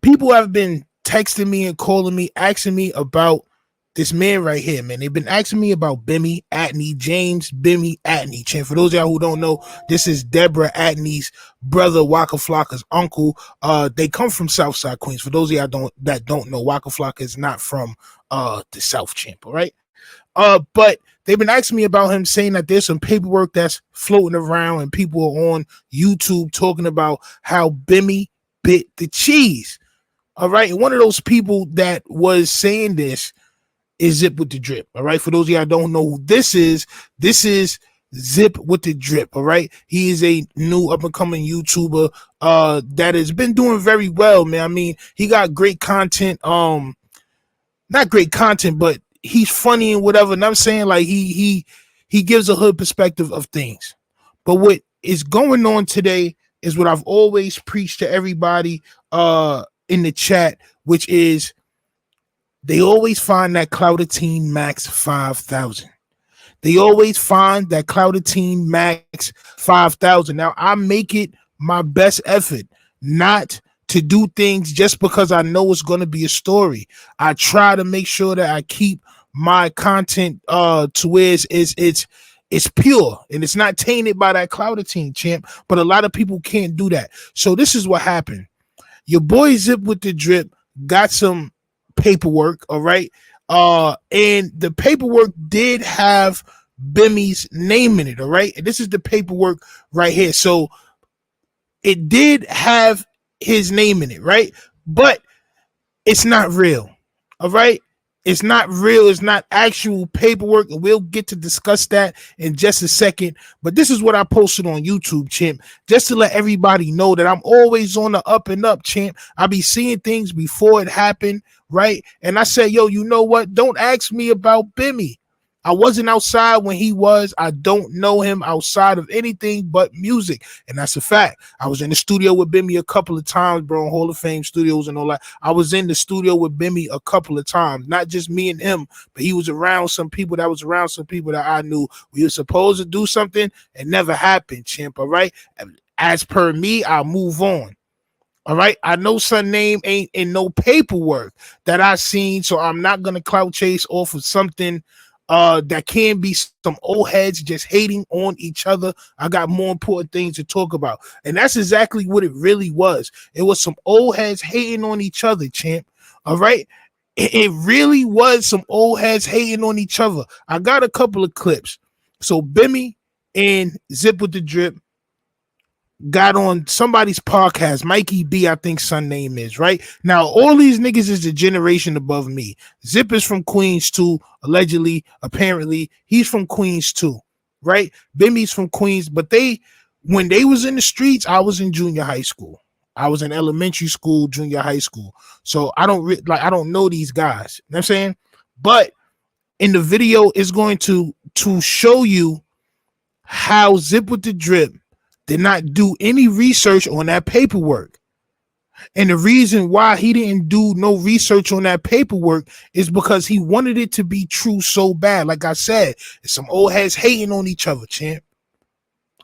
people have been texting me and calling me, asking me about this man right here, man. They've been asking me about Bimmy Atney, James Bimmy Atney. And for those of y'all who don't know, this is Deborah Atney's brother, Waka Flocka's uncle. They come from Southside Queens. For those of y'all that don't know, Waka Flocka is not from the South, champ. All right. But they've been asking me about him, saying that there's some paperwork that's floating around, and people are on YouTube talking about how Bimmy bit the cheese. All right. And one of those people that was saying this is Zip with the Drip. All right. For those of y'all don't know who this is Zip with the Drip. All right. He is a new up and coming YouTuber that has been doing very well, man. I mean, he got great content. Not great content, but he's funny and whatever. And I'm saying, like, he gives a hood perspective of things. But what is going on today is what I've always preached to everybody in the chat, which is they always find that cloutchases max 5,000. They always find that cloutchases max 5,000. Now, I make it my best effort not to do things just because I know it's going to be a story. I try to make sure that I keep my content to where it's pure and it's not tainted by that cloutchases, champ. But a lot of people can't do that. So this is what happened. Your boy Zip with the Drip got some paperwork, all right? And the paperwork did have Bimmy's name in it, all right? And this is the paperwork right here. So it did have his name in it, right? But it's not real, all right? It's not real. It's not actual paperwork, and we'll get to discuss that in just a second. But this is what I posted on YouTube, champ, just to let everybody know that I'm always on the up and up, champ. I be seeing things before it happened, right? And I said, yo, you know what? Don't ask me about Bimmy. I wasn't outside when he was. I don't know him outside of anything but music. And that's a fact. I was in the studio with Bimmy a couple of times, bro, in Hall of Fame studios and all that. I was in the studio with Bimmy a couple of times, not just me and him, but he was around some people that I knew. We were supposed to do something and never happened, champ, all right? As per me, I'll move on. All right, I know son name ain't in no paperwork that I seen, so I'm not gonna clout chase off of something that can be some old heads just hating on each other. I got more important things to talk about. And that's exactly what it really was. It was some old heads hating on each other, champ. All right. It really was some old heads hating on each other. I got a couple of clips. So Bimmy and Zip with the Drip got on somebody's podcast, Mikey B, I think son name is, right? Now, all these niggas is a generation above me. Zip is from Queens too, allegedly, apparently. He's from Queens too, right? Bimmy's from Queens, but when they was in the streets, I was in junior high school. I was in elementary school, junior high school. So I don't know these guys. You know what I'm saying? But in the video, it's going to show you how Zip with the Drip did not do any research on that paperwork. And the reason why he didn't do no research on that paperwork is because he wanted it to be true so bad. Like I said, it's some old heads hating on each other, champ.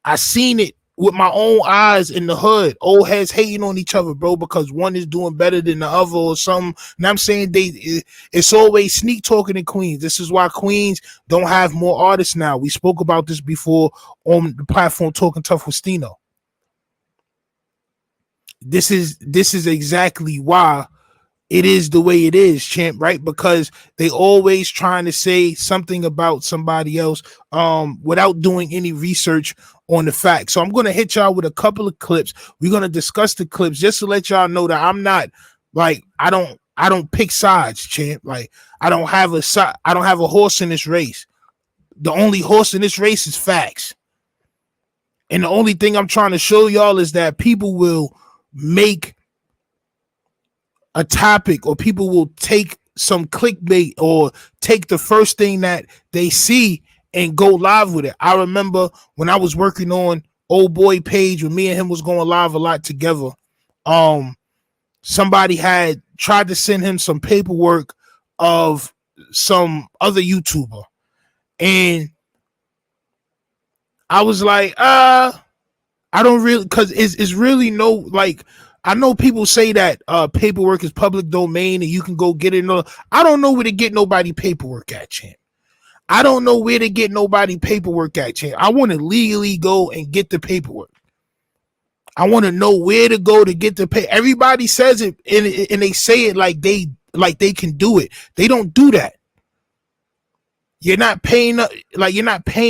I seen it with my own eyes in the hood. Old heads hating on each other, bro, because one is doing better than the other or something. And I'm saying it's always sneak talking in Queens. This is why Queens don't have more artists now. We spoke about this before on the platform Talking Tough with Stino. This is exactly why it is the way it is, champ, right? Because they always trying to say something about somebody else without doing any research on the facts. So I'm going to hit y'all with a couple of clips. We're going to discuss the clips just to let y'all know that I'm not like, I don't pick sides, champ. Like I don't have a horse in this race. The only horse in this race is facts. And the only thing I'm trying to show y'all is that people will make a topic, or people will take some clickbait or take the first thing that they see and go live with it. I remember when I was working on Old Boy Page, when me and him was going live a lot together, somebody had tried to send him some paperwork of some other YouTuber, and I was like, I don't really, because it's really no, like, I know people say that paperwork is public domain and you can go get it. I don't know where to get nobody paperwork at, champ. I don't know where to get nobody paperwork at, champ. I want to legally go and get the paperwork. I want to know where to go to get the pay. Everybody says it and they say it like they can do it. They don't do that. You're not paying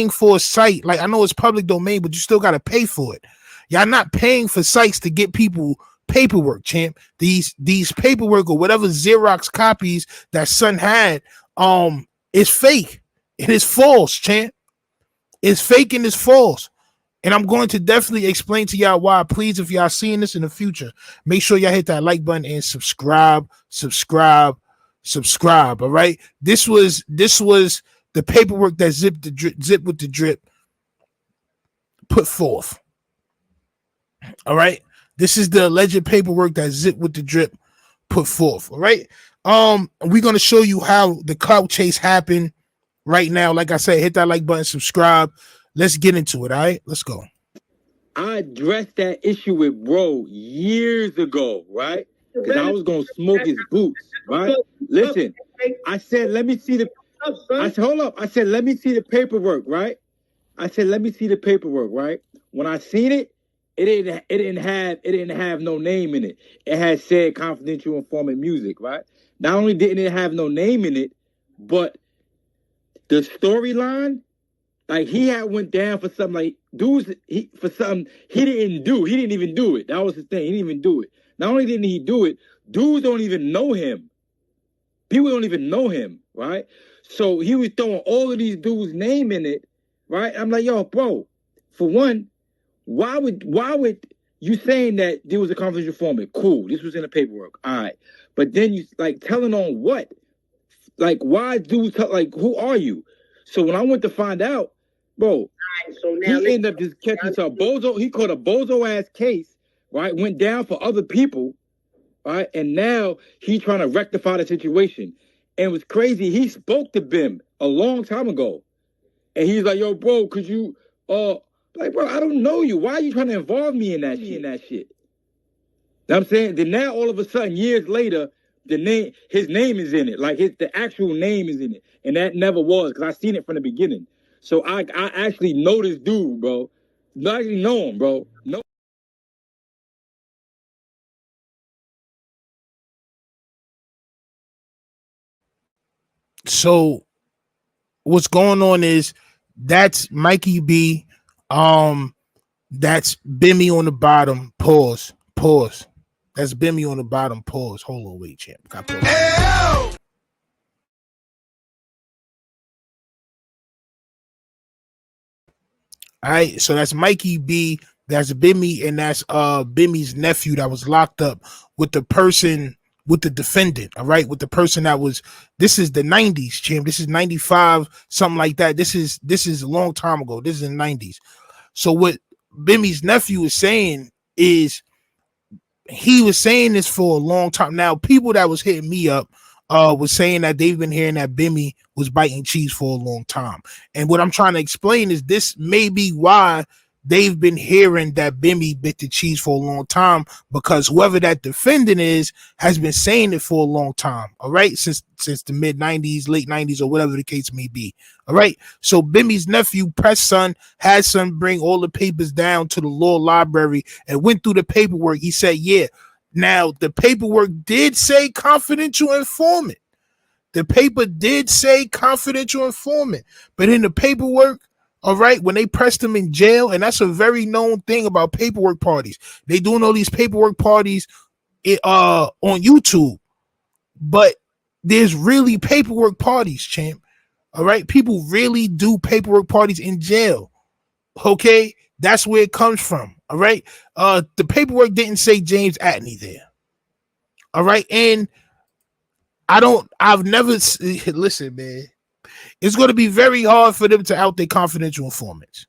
for a site. Like, I know it's public domain, but you still got to pay for it. Y'all not paying for sites to get people paperwork, champ. These paperwork or whatever Xerox copies that son had, is fake. It is false, champ. It's fake and it's false. And I'm going to definitely explain to y'all why. Please, if y'all seeing this in the future, make sure y'all hit that like button and subscribe. All right. This was the paperwork that Zip with the Drip put forth. All right. This is the alleged paperwork that Zip with the Drip put forth. All right. We're going to show you how the clout chase happened right now. Like I said, hit that like button, subscribe. Let's get into it. All right, let's go. I addressed that issue with bro years ago, right? Because I was gonna smoke his boots, right? Listen, I said, let me see the. I said, hold up. I said, let me see the paperwork, right? I said, let me see the paperwork, right? When I seen it, it didn't have no name in it. It had said confidential informant music, right? Not only didn't it have no name in it, but the storyline. Like, he had went down for something, like, dudes, for something he didn't do. He didn't even do it. That was his thing. He didn't even do it. Not only didn't he do it, dudes don't even know him. People don't even know him, right? So he was throwing all of these dudes' name in it, right? I'm like, yo, bro, for one, why would you saying that there was a confidential informant? Cool, this was in the paperwork. All right. But then you, like, telling on what? Like, why dudes, like, who are you? So when I went to find out, bro, so now he ended up just catching some bozo. He caught a bozo ass case, right? Went down for other people, right? And now he's trying to rectify the situation. And it was crazy. He spoke to Bim a long time ago, and he's like, "Yo, bro, could you, like, bro, I don't know you. Why are you trying to involve me in that shit?" Know what I'm saying? Then now all of a sudden, years later, his name is in it. Like, the actual name is in it. And that never was, because I seen it from the beginning. So I actually know this dude, bro. I actually know him, bro. No. So what's going on is that's Mikey B. That's Bimmy on the bottom. Pause. That's Bimmy on the bottom. Pause. Hold on, wait, champ. Got pause. All right, so that's Mikey B, that's Bimmy, and that's Bimmy's nephew that was locked up with the person, with the defendant. All right, with the person that was. This is the 90s, champ. This is 95, something like that. This is a long time ago. This is the 90s. So what Bimmy's nephew is saying is, he was saying this for a long time. Now, people that was hitting me up was saying that they've been hearing that Bimmy was biting cheese for a long time. And what I'm trying to explain is this may be why they've been hearing that Bimmy bit the cheese for a long time, because whoever that defendant is has been saying it for a long time. All right. Since the mid 90s, late 90s, or whatever the case may be. All right. So Bimmy's nephew pressed son, had son bring all the papers down to the law library and went through the paperwork. He said, yeah. Now, the paperwork did say confidential informant. The paper did say confidential informant. But in the paperwork, all right, when they pressed him in jail, and that's a very known thing about paperwork parties. They doing all these paperwork parties on YouTube. But there's really paperwork parties, champ. All right? People really do paperwork parties in jail. Okay? That's where it comes from. All right. The paperwork didn't say James Atney there. All right. And I've never listen, man. It's going to be very hard for them to out their confidential informants.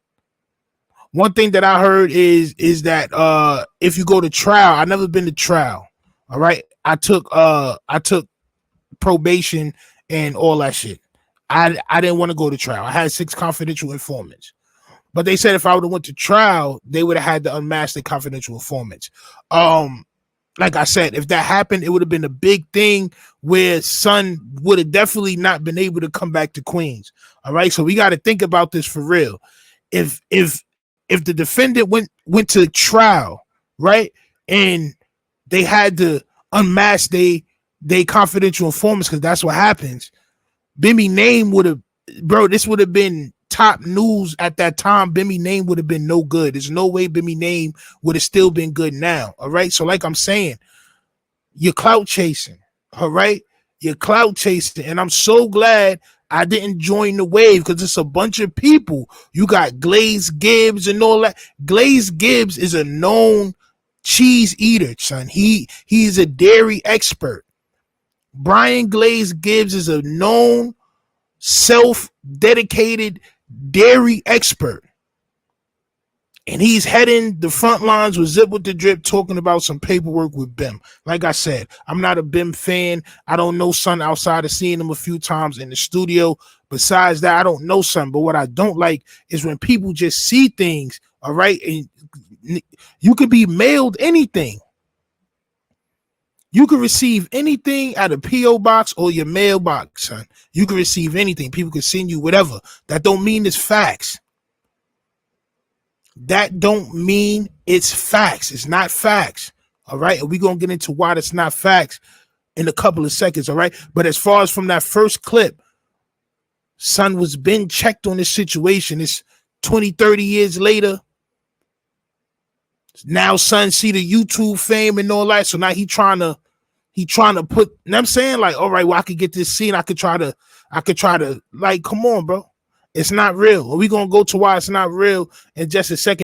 One thing that I heard is that if you go to trial, I've never been to trial. All right. I took probation and all that shit. I didn't want to go to trial. I had 6 confidential informants. But they said if I would have went to trial, they would have had to unmask the confidential informants. like I said, if that happened, it would have been a big thing where Son would have definitely not been able to come back to Queens. All right. So we got to think about this for real. If the defendant went to trial, right, and they had to unmask they confidential informants, because that's what happens. Bimmy name would have, bro, this would have been top news at that time. Bimmy name would have been no good. There's no way Bimmy name would have still been good now. All right. So, like I'm saying, you're clout chasing. All right. You're clout chasing. And I'm so glad I didn't join the wave, because it's a bunch of people. You got Glaze Gibbs and all that. Glaze Gibbs is a known cheese eater, son. He's a dairy expert. Brian Glaze Gibbs is a known self-dedicated dairy expert. And he's heading the front lines with Zip with the Drip, talking about some paperwork with Bim. Like I said, I'm not a Bim fan. I don't know Son outside of seeing him a few times in the studio. Besides that, I don't know Son. But what I don't like is when people just see things, all right? And you could be mailed anything. You can receive anything at a P.O. box or your mailbox, son. You can receive anything. People can send you whatever. That don't mean it's facts. That don't mean it's facts. It's not facts. All right. And we're going to get into why that's not facts in a couple of seconds. All right. But as far as from that first clip, Son was been checked on this situation. It's 20, 30 years later. Now Son see the YouTube fame and all that. So now he trying to put, you know what I'm saying? Like, all right, well, I could get this scene. I could try to, like, come on, bro. It's not real. We're going to go to why it's not real in just a second.